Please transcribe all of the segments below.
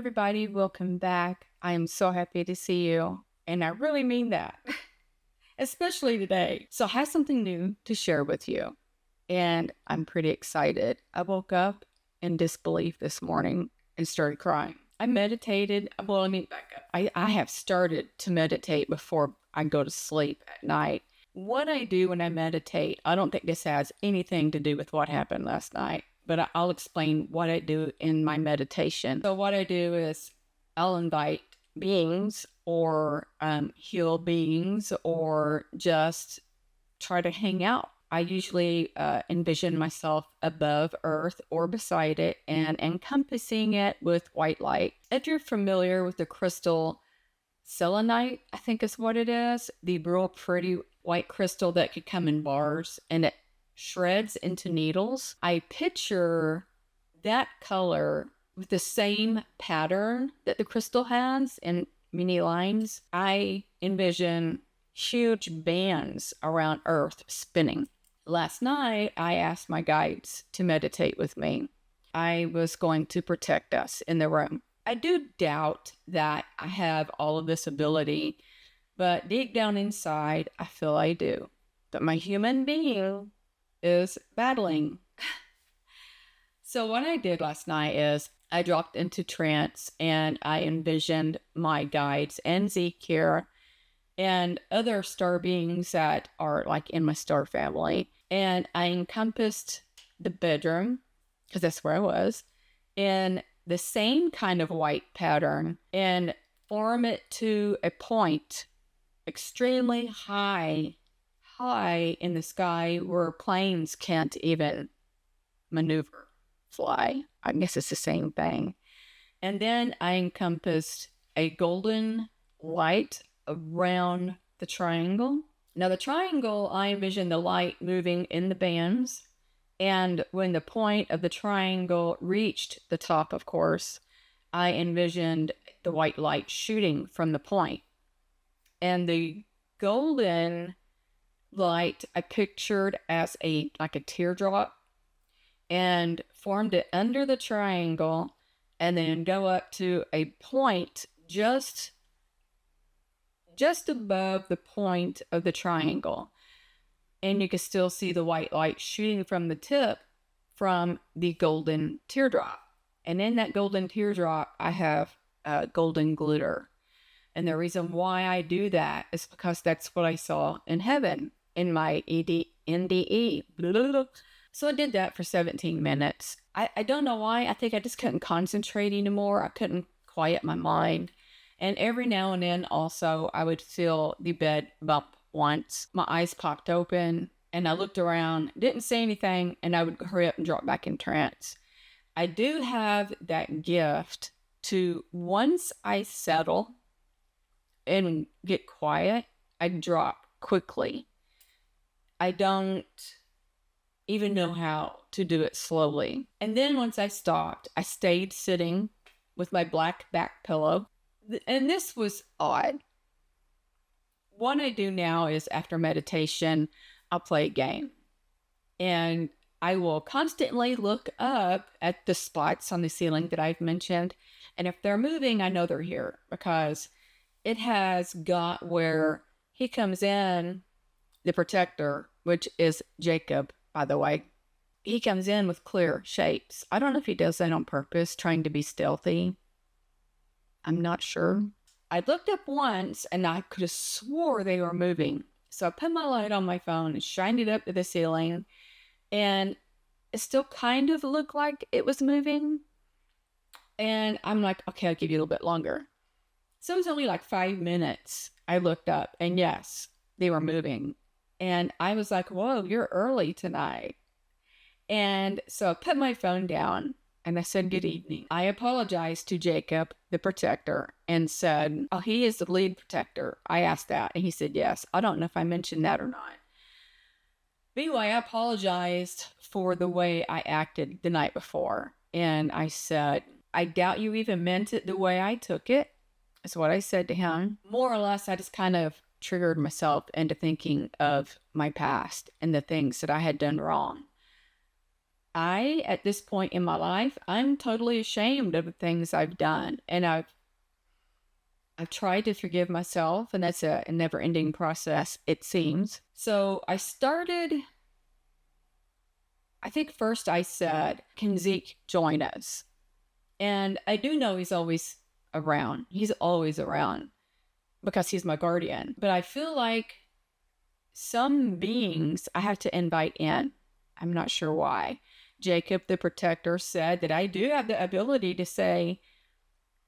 everybody. Welcome back. I am so happy to see you. And I really mean that, especially today. So I have something new to share with you. And I'm pretty excited. I woke up in disbelief this morning and started crying. I meditated. Well, let me back up. I have started to meditate before I go to sleep at night. What I do when I meditate, I don't think this has anything to do with what happened last night, but I'll explain what I do in my meditation. So what I do is I'll invite beings or heal beings or just try to hang out. I usually envision myself above earth or beside it and encompassing it with white light. If you're familiar with the crystal selenite, I think is what it is, the real pretty white crystal that could come in bars and it shreds into needles. I picture that color with the same pattern that the crystal has in many lines. I envision huge bands around Earth spinning. Last night, I asked my guides to meditate with me. I was going to protect us in the room. I do doubt that I have all of this ability, but deep down inside, I feel I do. That my human being is battling. So what I did last night is I dropped into trance and I envisioned my guides and Ezekiel and other star beings that are like in my star family. And I encompassed the bedroom, because that's where I was, in the same kind of white pattern and form it to a point extremely high in the sky where planes can't even maneuver, fly. I guess it's the same thing. And then I encompassed a golden light around the triangle. Now the triangle, I envision the light moving in the bands. And when the point of the triangle reached the top, of course, I envisioned the white light shooting from the point. And the golden light I pictured as like a teardrop and formed it under the triangle and then go up to a point just above the point of the triangle. And you can still see the white light shooting from the tip from the golden teardrop. And in that golden teardrop, I have golden glitter. And the reason why I do that is because that's what I saw in heaven in my NDE. So I did that for 17 minutes. I don't know why. I think I just couldn't concentrate anymore. I couldn't quiet my mind. And every now and then also I would feel the bed bump once. My eyes popped open and I looked around, didn't say anything, and I would hurry up and drop back in trance. I do have that gift to, once I settle and get quiet, I drop quickly. I don't even know how to do it slowly. And then once I stopped, I stayed sitting with my black back pillow. And this was odd. What I do now is after meditation, I'll play a game. And I will constantly look up at the spots on the ceiling that I've mentioned. And if they're moving, I know they're here because it has got where he comes in, the protector, which is Jacob, by the way. He comes in with clear shapes. I don't know if he does that on purpose, trying to be stealthy. I'm not sure. I looked up once and I could have swore they were moving. So I put my light on my phone and shined it up to the ceiling. And it still kind of looked like it was moving. And I'm like, okay, I'll give you a little bit longer. So it was only like 5 minutes. I looked up and yes, they were moving. And I was like, whoa, you're early tonight. And so I put my phone down and I said, good evening. I apologized to Jacob, the protector, and said, oh, he is the lead protector. I asked that. And he said, yes. I don't know if I mentioned that or not. But anyway, I apologized for the way I acted the night before. And I said, I doubt you even meant it the way I took it. That's what I said to him. More or less, I just kind of triggered myself into thinking of my past and the things that I had done wrong. at this point in my life, I'm totally ashamed of the things I've done. And I've tried to forgive myself, and that's a never-ending process, it seems. So I think first I said, can Zeke join us? And I do know he's always around. He's always around because he's my guardian. But I feel like some beings I have to invite in. I'm not sure why. Jacob, the protector, said that I do have the ability to say,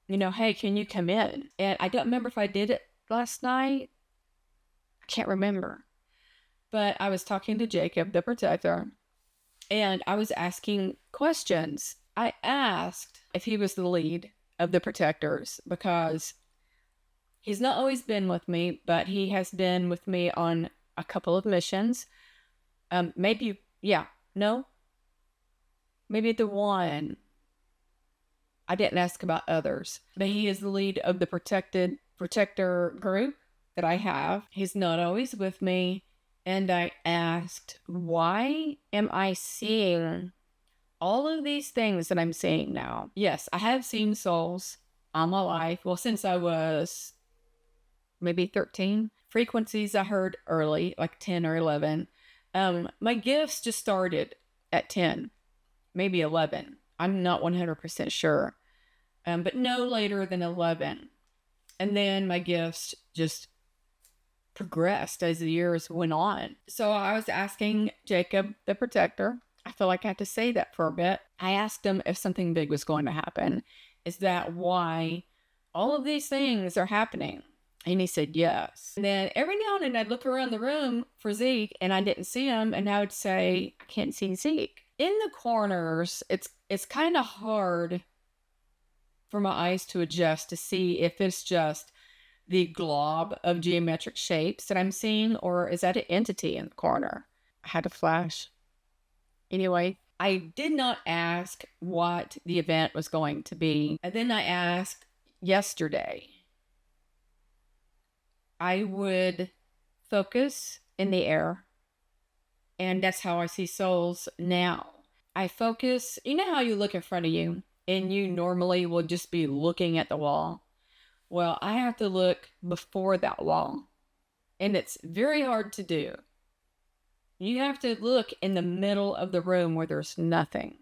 hey, can you come in? And I don't remember if I did it last night. I can't remember. But I was talking to Jacob, the protector, and I was asking questions. I asked if he was the lead of the protectors because he's not always been with me, but he has been with me on a couple of missions. Maybe the one. I didn't ask about others, but he is the lead of the protector group that I have. He's not always with me. And I asked, why am I seeing all of these things that I'm seeing now? Yes, I have seen souls all my life. Well, since I was maybe 13. Frequencies I heard early, like 10 or 11. My gifts just started at 10, maybe 11. I'm not 100% sure, but no later than 11. And then my gifts just progressed as the years went on. So I was asking Jacob, the protector, I feel like I have to say that for a bit. I asked him if something big was going to happen. Is that why all of these things are happening? And he said, yes. And then every now and then I'd look around the room for Zeke and I didn't see him. And I would say, I can't see Zeke. In the corners, it's kind of hard for my eyes to adjust to see if it's just the glob of geometric shapes that I'm seeing, or is that an entity in the corner? I had a flash. Anyway, I did not ask what the event was going to be. And then I asked yesterday. I would focus in the air, and that's how I see souls now. I focus, you know how you look in front of you, and you normally will just be looking at the wall? Well, I have to look before that wall, and it's very hard to do. You have to look in the middle of the room where there's nothing.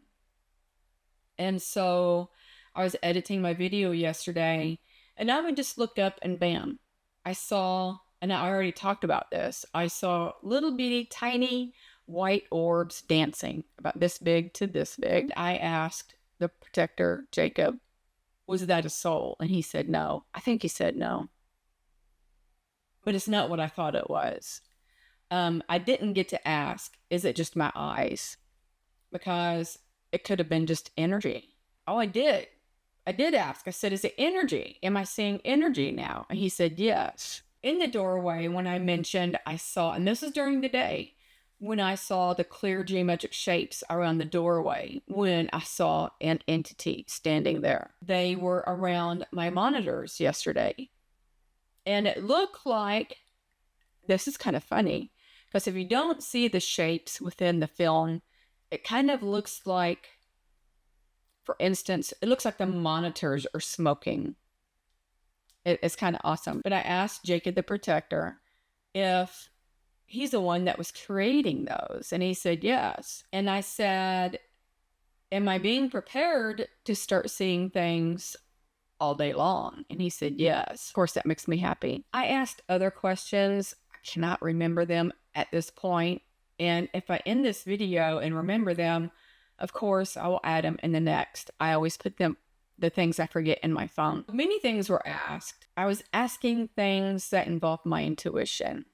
And so I was editing my video yesterday, and I would just look up and bam, I saw, and I already talked about this, I saw little bitty tiny white orbs dancing about this big to this big. I asked the protector, Jacob, was that a soul? And he said no. I think he said no. But it's not what I thought it was. I didn't get to ask, is it just my eyes? Because it could have been just energy. Oh, I did ask. I said, is it energy? Am I seeing energy now? And he said, yes. In the doorway, when I mentioned I saw, and this is during the day, when I saw the clear geometric shapes around the doorway, when I saw an entity standing there. They were around my monitors yesterday. And it looked like, this is kind of funny, because if you don't see the shapes within the film, it kind of looks like, for instance, it looks like the monitors are smoking. It's kind of awesome. But I asked Jacob the protector if he's the one that was creating those. And he said, yes. And I said, am I being prepared to start seeing things all day long? And he said, yes. Of course, that makes me happy. I asked other questions. I cannot remember them at this point. And if I end this video and remember them, of course, I will add them in the next. I always put the things I forget in my phone. Many things were asked. I was asking things that involved my intuition.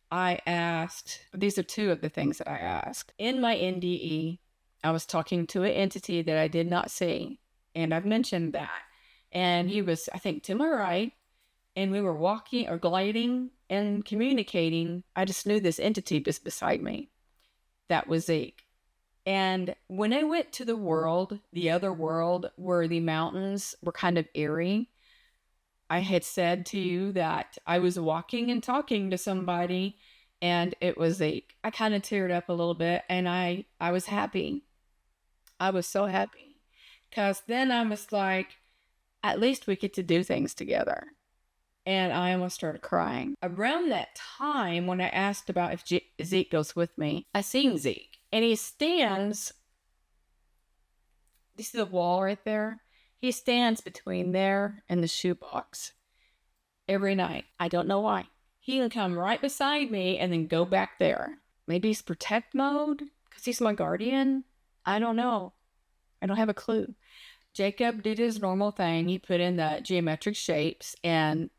I asked, these are two of the things that I asked. In my NDE, I was talking to an entity that I did not see. And I've mentioned that. And he was, I think, to my right. And we were walking or gliding and communicating. I just knew this entity was beside me. That was Zeke. And when I went to the other world, where the mountains were kind of eerie, I had said to you that I was walking and talking to somebody, and it was Zeke. I kind of teared up a little bit, and I was happy. I was so happy because then I was like, at least we get to do things together. And I almost started crying. Around that time, when I asked about if Zeke goes with me, I seen Zeke. And he stands, you see the wall right there? He stands between there and the shoebox every night. I don't know why. He can come right beside me and then go back there. Maybe he's protect mode because he's my guardian. I don't know. I don't have a clue. Jacob did his normal thing. He put in the geometric shapes, and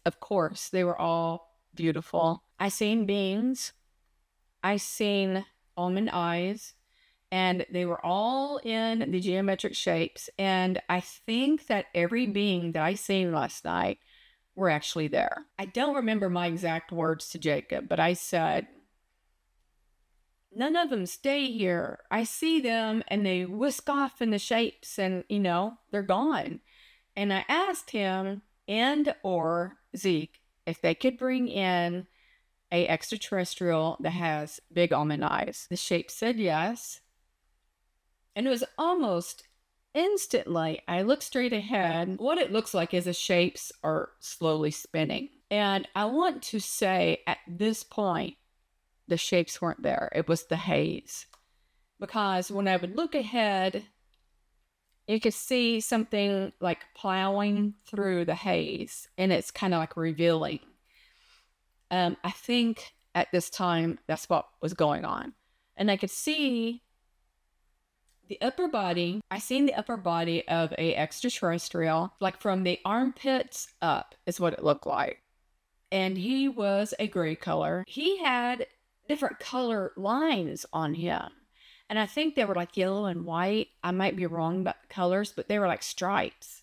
of course, they were all beautiful. I seen beings. I seen almond eyes, and they were all in the geometric shapes. And I think that every being that I seen last night were actually there. I don't remember my exact words to Jacob, but I said, none of them stay here. I see them and they whisk off in the shapes and, they're gone. And I asked him and or Zeke if they could bring in a extraterrestrial that has big almond eyes. The shape said yes. And it was almost instantly, I looked straight ahead. What it looks like is the shapes are slowly spinning. And I want to say at this point, the shapes weren't there. It was the haze. Because when I would look ahead, you could see something like plowing through the haze, and it's kind of like revealing. I think at this time, that's what was going on. And I could see the upper body. I seen the upper body of a extraterrestrial, like from the armpits up is what it looked like. And he was a gray color. He had different color lines on him. And I think they were like yellow and white. I might be wrong about the colors, but they were like stripes.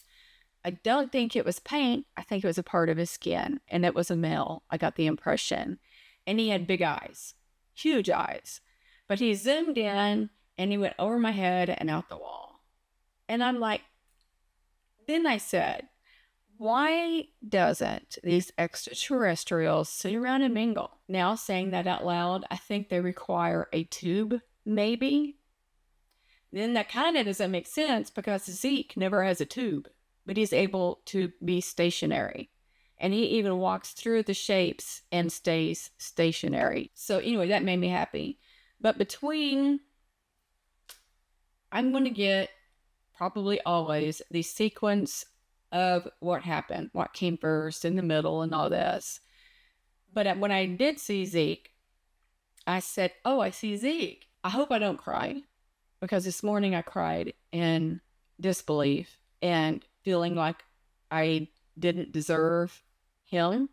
I don't think it was paint. I think it was a part of his skin. And it was a male. I got the impression. And he had big eyes. Huge eyes. But he zoomed in and he went over my head and out the wall. And I'm like, then I said, why doesn't these extraterrestrials sit around and mingle? Now, saying that out loud, I think they require a tube, maybe. Then that kind of doesn't make sense because Zeke never has a tube, but he's able to be stationary. And he even walks through the shapes and stays stationary. So anyway, that made me happy. But I'm going to get probably always the sequence of what happened, what came first, in the middle, and all this. But when I did see Zeke, I said, oh, I see Zeke. I hope I don't cry. Because this morning I cried in disbelief and feeling like I didn't deserve him.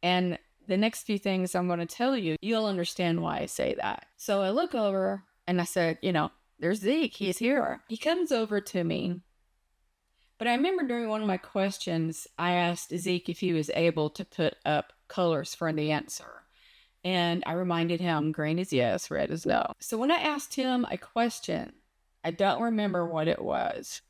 And the next few things I'm going to tell you, you'll understand why I say that. So I look over and I said, there's Zeke. He's here. He comes over to me. But I remember during one of my questions, I asked Zeke if he was able to put up colors for the answer. And I reminded him green is yes, red is no. So when I asked him a question, I don't remember what it was.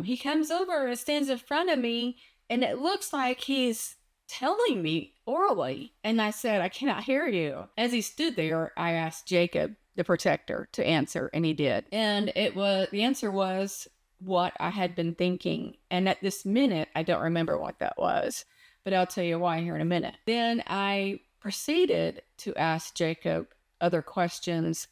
He comes over and stands in front of me, and it looks like he's telling me orally. And I said, I cannot hear you. As he stood there, I asked Jacob, the protector, to answer, and he did. And the answer was what I had been thinking. And at this minute, I don't remember what that was, but I'll tell you why here in a minute. Then I proceeded to ask Jacob other questions.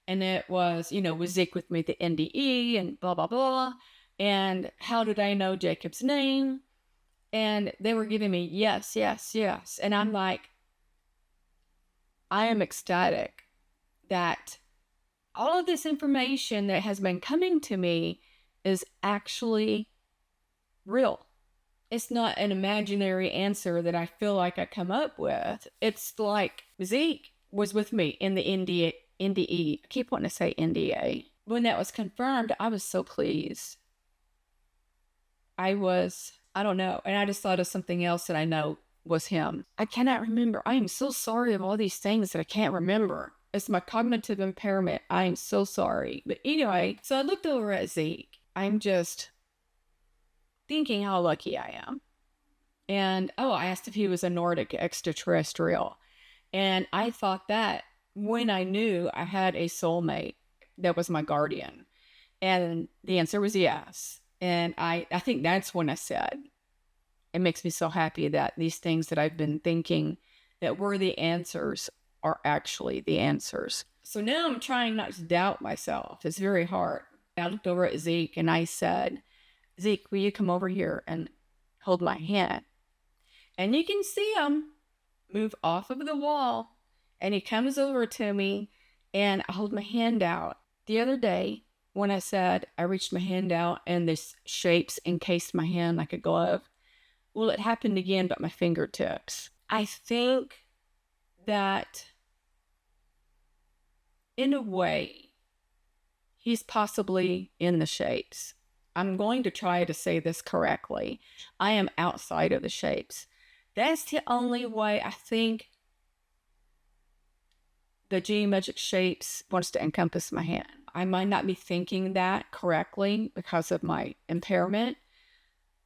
And it was, was Zeke with me at the NDE and blah, blah, blah. And how did I know Jacob's name? And they were giving me yes, yes, yes. And I'm like, I am ecstatic that all of this information that has been coming to me is actually real. It's not an imaginary answer that I feel like I come up with. It's like Zeke was with me in the NDE. I keep wanting to say NDA. When that was confirmed, I was so pleased. I don't know. And I just thought of something else that I know was him. I cannot remember. I am so sorry of all these things that I can't remember. It's my cognitive impairment. I am so sorry. But anyway, so I looked over at Zeke. I'm just thinking how lucky I am. And, I asked if he was a Nordic extraterrestrial. And I thought that when I knew I had a soulmate, that was my guardian? And the answer was yes. And I think that's when I said, it makes me so happy that these things that I've been thinking that were the answers are actually the answers. So now I'm trying not to doubt myself. It's very hard. I looked over at Zeke and I said, Zeke, will you come over here and hold my hand? And you can see him move off of the wall. And he comes over to me and I hold my hand out. The other day, when I said I reached my hand out and the shapes encased my hand like a glove, well, it happened again, but my fingertips. I think that in a way, he's possibly in the shapes. I'm going to try to say this correctly. I am outside of the shapes. That's the only way I think the geometric shapes wants to encompass my hand. I might not be thinking that correctly because of my impairment,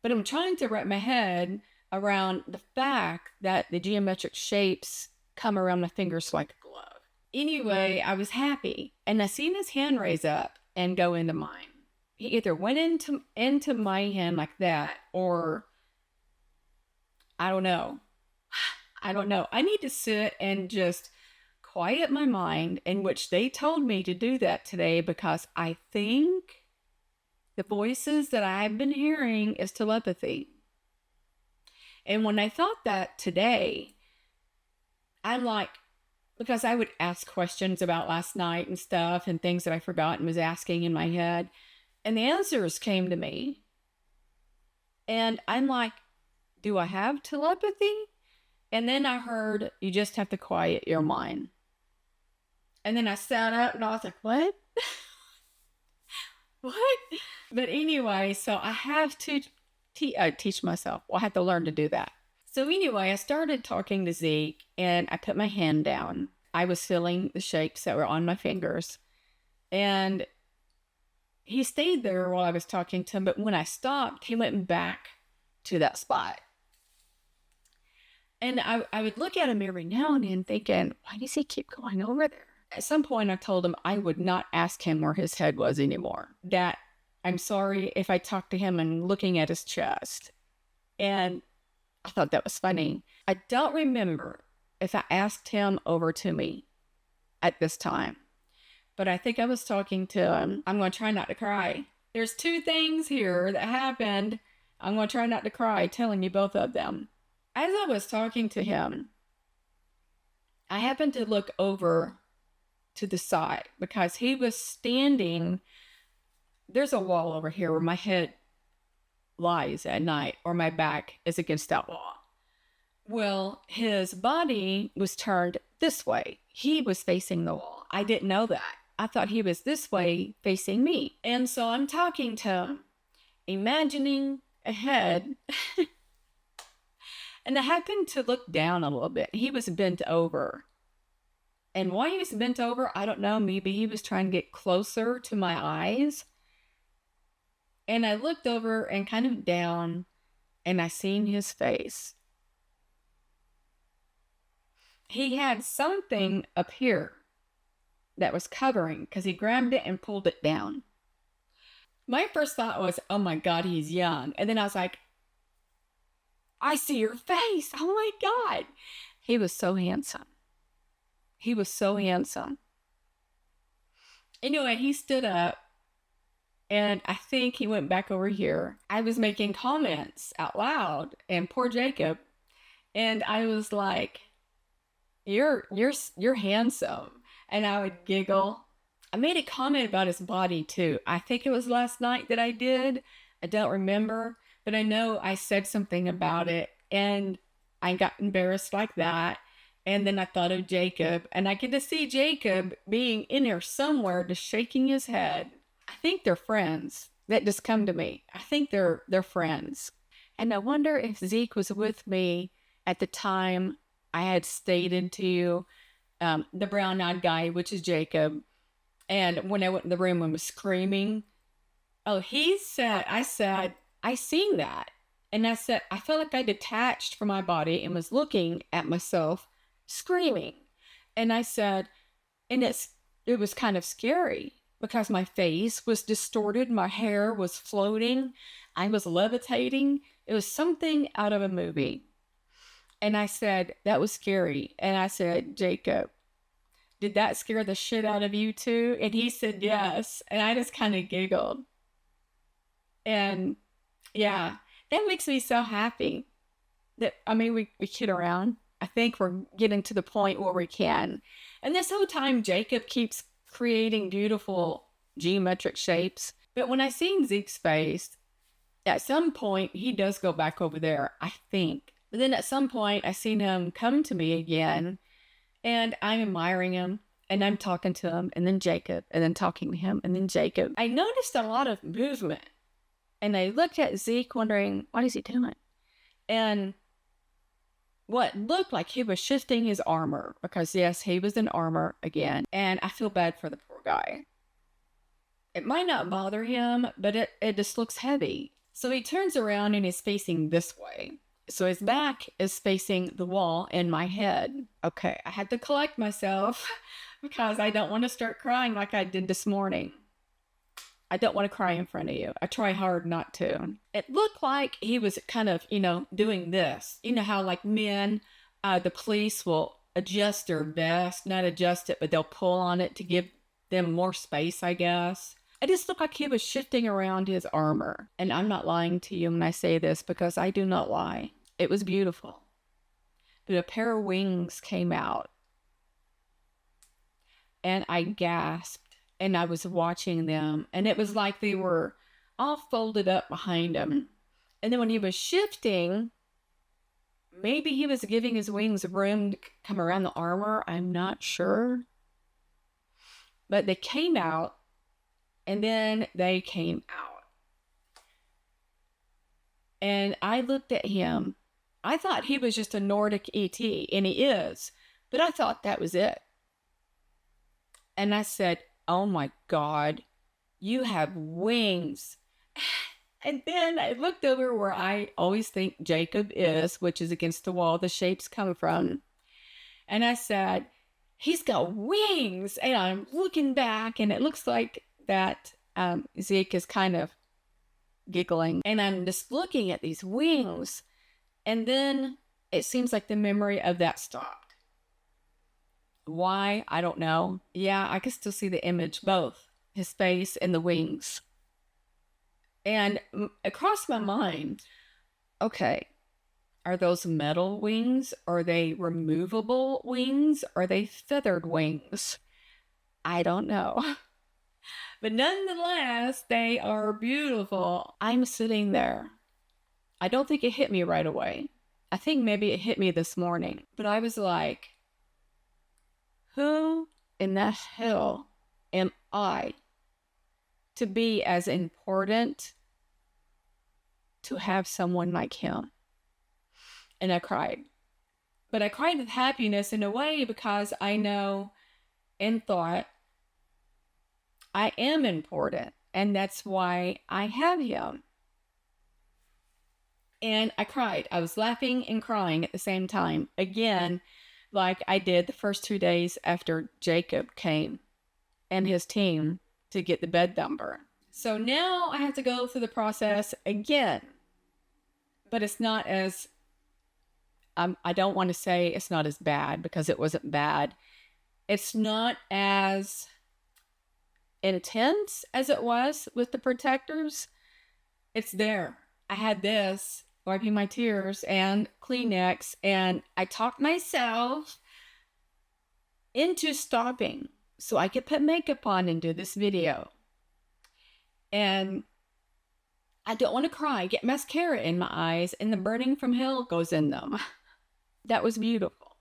but I'm trying to wrap my head around the fact that the geometric shapes come around my fingers like a glove. Anyway, I was happy, and I seen his hand raise up and go into mine. He either went into my hand like that, or I don't know. I need to sit and just quiet my mind, in which they told me to do that today, because I think the voices that I've been hearing is telepathy. And when I thought that today, I'm like, because I would ask questions about last night and stuff and things that I forgot and was asking in my head, and the answers came to me. And I'm like, do I have telepathy? And then I heard, you just have to quiet your mind. And then I sat up and I was like, what? What? But anyway, so I have to teach myself. Well, I have to learn to do that. So anyway, I started talking to Zeke and I put my hand down. I was feeling the shapes that were on my fingers. And he stayed there while I was talking to him. But when I stopped, he went back to that spot. And I would look at him every now and then thinking, why does he keep going over there? At some point, I told him I would not ask him where his head was anymore. That I'm sorry if I talked to him and looking at his chest. And I thought that was funny. I don't remember if I asked him over to me at this time. But I think I was talking to him. I'm going to try not to cry. There's two things here that happened. I'm going to try not to cry, telling you both of them. As I was talking to him, I happened to look over to the side because he was standing. There's a wall over here where my head lies at night, or my back is against that wall. Well, his body was turned this way. He was facing the wall. I didn't know that. I thought he was this way facing me. And so I'm talking to him, imagining a head. And I happened to look down a little bit. He was bent over. And why he was bent over, I don't know. Maybe he was trying to get closer to my eyes. And I looked over and kind of down, and I seen his face. He had something up here that was covering, because he grabbed it and pulled it down. My first thought was, oh my God, he's young. And then I was like, I see your face. Oh my God. He was so handsome. He was so handsome. Anyway, he stood up, and I think he went back over here. I was making comments out loud, and poor Jacob. And I was like, you're handsome. And I would giggle. I made a comment about his body too. I think it was last night that I did. I don't remember, but I know I said something about it, and I got embarrassed like that. And then I thought of Jacob, and I could just see Jacob being in there somewhere, just shaking his head. I think they're friends. That just come to me. I think they're friends. And I wonder if Zeke was with me at the time I had stated to you, the brown-eyed guy, which is Jacob. And when I went in the room and was screaming, I said, I seen that. And I said, I felt like I detached from my body and was looking at myself screaming. And I said, and it was kind of scary. because my face was distorted, my hair was floating, I was levitating. It was something out of a movie. And I said, that was scary. And I said, Jacob, did that scare the shit out of you too? And he said, yes. And I just kind of giggled. And yeah, that makes me so happy that, I mean, we kid around. I think we're getting to the point where we can. And this whole time, Jacob keeps creating beautiful geometric shapes. But when I seen Zeke's face, at some point, he does go back over there, I think. But then at some point, I seen him come to me again, and I'm admiring him, and I'm talking to him, and then Jacob, and then talking to him, and then Jacob. I noticed a lot of movement, and I looked at Zeke wondering, what is he doing? And what looked like he was shifting his armor, because yes, he was in armor again, and I feel bad for the poor guy. It might not bother him, but it just looks heavy. So he turns around and is facing this way. So his back is facing the wall and my head. Okay, I had to collect myself because I don't want to start crying like I did this morning. I don't want to cry in front of you. I try hard not to. It looked like he was kind of, doing this. You know how like men, the police will adjust their vest, not adjust it, but they'll pull on it to give them more space, I guess. It just looked like he was shifting around his armor. And I'm not lying to you when I say this because I do not lie. It was beautiful. But a pair of wings came out. And I gasped. And I was watching them. And it was like they were all folded up behind him. And then when he was shifting, maybe he was giving his wings room to come around the armor. I'm not sure. But they came out. And then they came out. And I looked at him. I thought he was just a Nordic ET, and he is. But I thought that was it. And I said, oh my God, you have wings. And then I looked over where I always think Jacob is, which is against the wall the shapes come from. And I said, he's got wings. And I'm looking back, and it looks like that Zeke is kind of giggling. And I'm just looking at these wings. And then it seems like the memory of that stopped. Why? I don't know. Yeah, I can still see the image, both his face and the wings. And across my mind, okay, are those metal wings? Are they removable wings? Are they feathered wings? I don't know. But nonetheless, they are beautiful. I'm sitting there. I don't think it hit me right away. I think maybe it hit me this morning. But I was like, who in the hell am I to be as important to have someone like him? And I cried. But I cried with happiness in a way because I know and thought I am important. And that's why I have him. And I cried. I was laughing and crying at the same time. Again, like I did the first 2 days after Jacob came and his team to get the bed number. So now I have to go through the process again. But it's not as, I don't want to say it's not as bad because it wasn't bad. It's not as intense as it was with the protectors. It's there. I had this, wiping my tears and Kleenex, and I talked myself into stopping so I could put makeup on and do this video. And I don't want to cry, get mascara in my eyes, and the burning from hell goes in them. That was beautiful.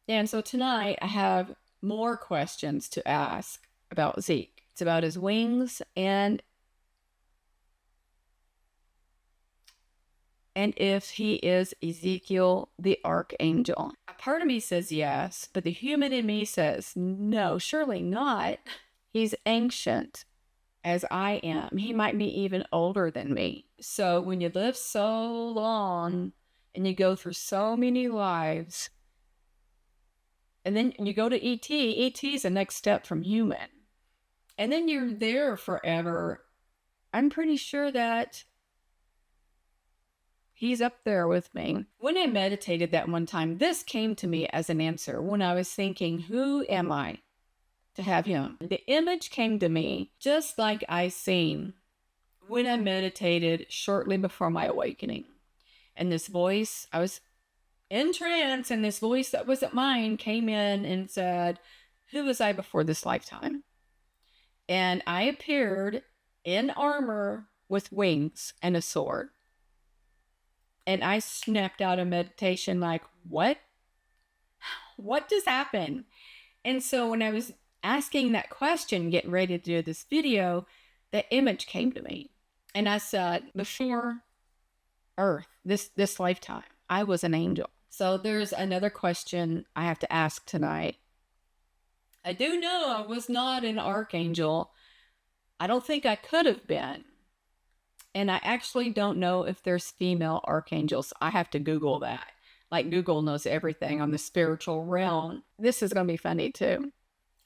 And so tonight I have more questions to ask about Zeke. It's about his wings and if he is Ezekiel the archangel. A part of me says yes, but the human in me says no, surely not. He's ancient as I am. He might be even older than me. So when you live so long and you go through so many lives, and then you go to ET, ET is the next step from human. And then you're there forever. I'm pretty sure that he's up there with me. When I meditated that one time, this came to me as an answer when I was thinking, who am I to have him? The image came to me just like I seen when I meditated shortly before my awakening. And this voice, I was in trance, and this voice that wasn't mine came in and said, who was I before this lifetime? And I appeared in armor with wings and a sword. And I snapped out of meditation like, what? What just happened? And so when I was asking that question, getting ready to do this video, that image came to me. And I said, before Earth, this lifetime, I was an angel. So there's another question I have to ask tonight. I do know I was not an archangel. I don't think I could have been. And I actually don't know if there's female archangels. I have to Google that. Like Google knows everything on the spiritual realm. This is going to be funny too.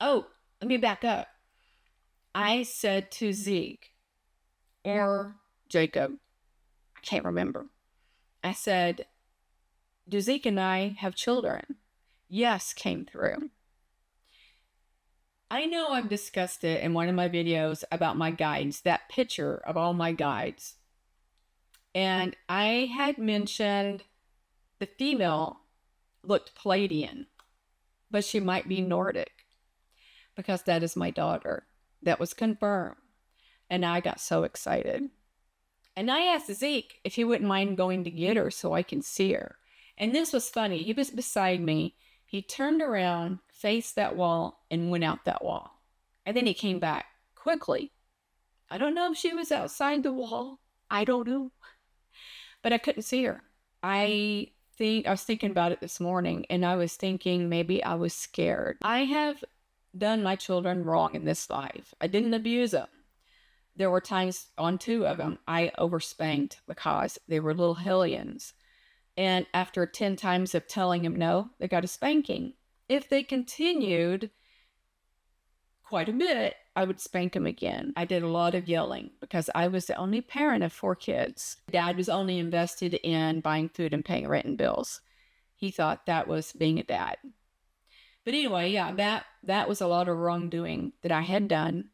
Oh, let me back up. I said to Zeke or Jacob, I can't remember. I said, do Zeke and I have children? Yes, came through. I know I've discussed it in one of my videos about my guides, that picture of all my guides. And I had mentioned the female looked Palladian, but she might be Nordic because that is my daughter. That was confirmed. And I got so excited. And I asked Zeke if he wouldn't mind going to get her so I can see her. And this was funny. He was beside me. He turned around, faced that wall, and went out that wall. And then he came back quickly. I don't know if she was outside the wall. I don't know. But I couldn't see her. I was thinking about it this morning, and I was thinking maybe I was scared. I have done my children wrong in this life. I didn't abuse them. There were times on 2 of them I overspanked because they were little hellions. And after 10 times of telling them no, they got a spanking. If they continued quite a bit, I would spank them again. I did a lot of yelling because I was the only parent of 4 kids. Dad was only invested in buying food and paying rent and bills. He thought that was being a dad. But anyway, yeah, that was a lot of wrongdoing that I had done.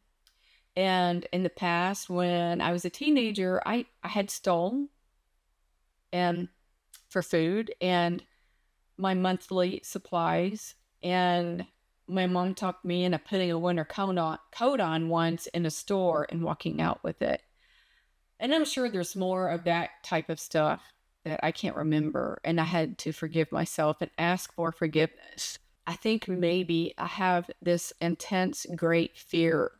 And in the past, when I was a teenager, I had stolen and for food and my monthly supplies. And my mom talked me into putting a winter coat on once in a store and walking out with it. And I'm sure there's more of that type of stuff that I can't remember. And I had to forgive myself and ask for forgiveness. I think maybe I have this intense, great fear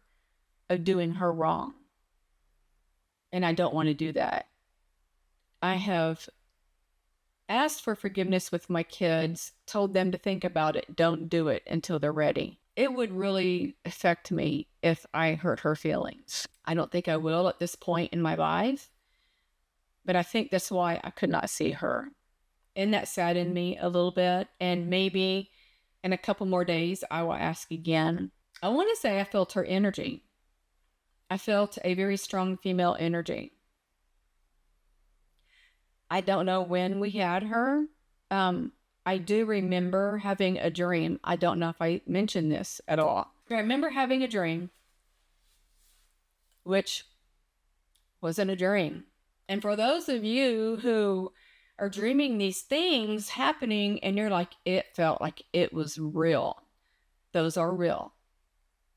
of doing her wrong. And I don't want to do that. I have asked for forgiveness with my kids, told them to think about it, don't do it until they're ready. It would really affect me if I hurt her feelings. I don't think I will at this point in my life, but I think that's why I could not see her. And that saddened me a little bit. And maybe in a couple more days, I will ask again. I want to say I felt her energy. I felt a very strong female energy. I don't know when we had her. I do remember having a dream. I don't know if I mentioned this at all. I remember having a dream, which wasn't a dream. And for those of you who are dreaming these things happening and you're like, it felt like it was real. Those are real.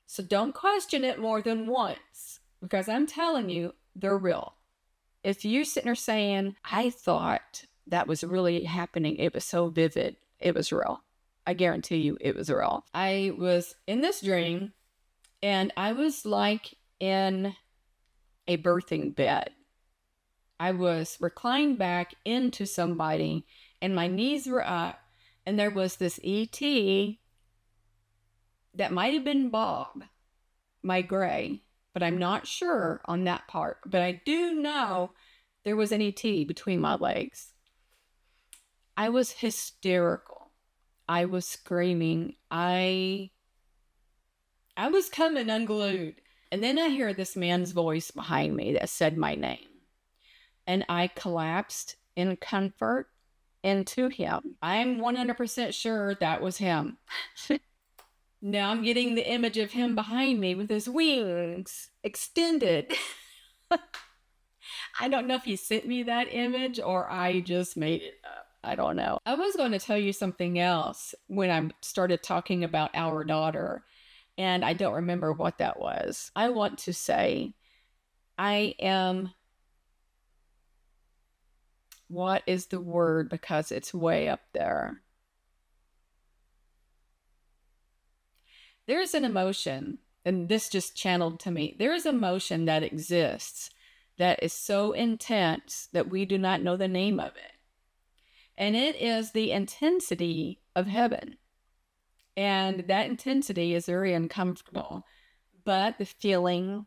So don't question it more than once, because I'm telling you, they're real. If you're sitting there saying, I thought that was really happening, it was so vivid, it was real. I guarantee you it was real. I was in this dream and I was like in a birthing bed. I was reclined back into somebody and my knees were up and there was this ET that might have been Bob, my gray, but I'm not sure on that part. But I do know there was an ET between my legs. I was hysterical. I was screaming. I was coming unglued. And then I hear this man's voice behind me that said my name. And I collapsed in comfort into him. I'm 100% sure that was him. Now I'm getting the image of him behind me with his wings extended. I don't know if he sent me that image or I just made it up. I don't know. I was going to tell you something else when I started talking about our daughter, and I don't remember what that was. I want to say, I am, what is the word? Because it's way up there. There's an emotion, and this just channeled to me. There is emotion that exists that is so intense that we do not know the name of it. And it is the intensity of heaven. And that intensity is very uncomfortable. But the feeling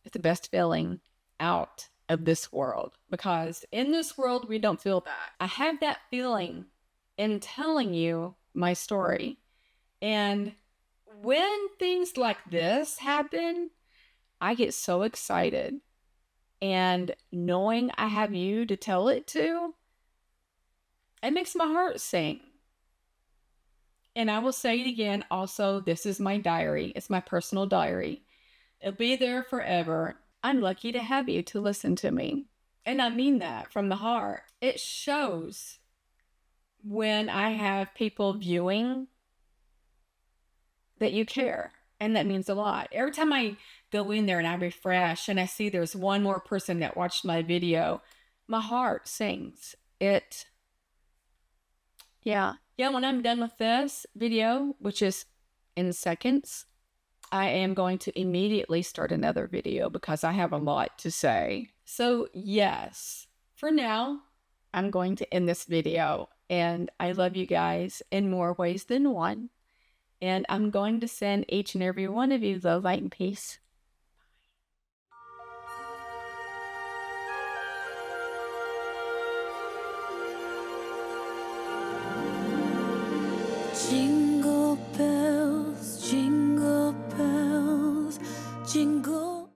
is the best feeling out of this world. Because in this world, we don't feel that. I have that feeling in telling you my story. And when things like this happen, I get so excited. And knowing I have you to tell it to, it makes my heart sing. And I will say it again, also, this is my diary. It's my personal diary. It'll be there forever. I'm lucky to have you to listen to me. And I mean that from the heart. It shows when I have people viewing that you care. And that means a lot. Every time I go in there and I refresh and I see there's one more person that watched my video, my heart sings. Yeah, when I'm done with this video, which is in seconds, I am going to immediately start another video because I have a lot to say. So yes, for now, I'm going to end this video, and I love you guys in more ways than one. And I'm going to send each and every one of you love, light, and peace. Jingle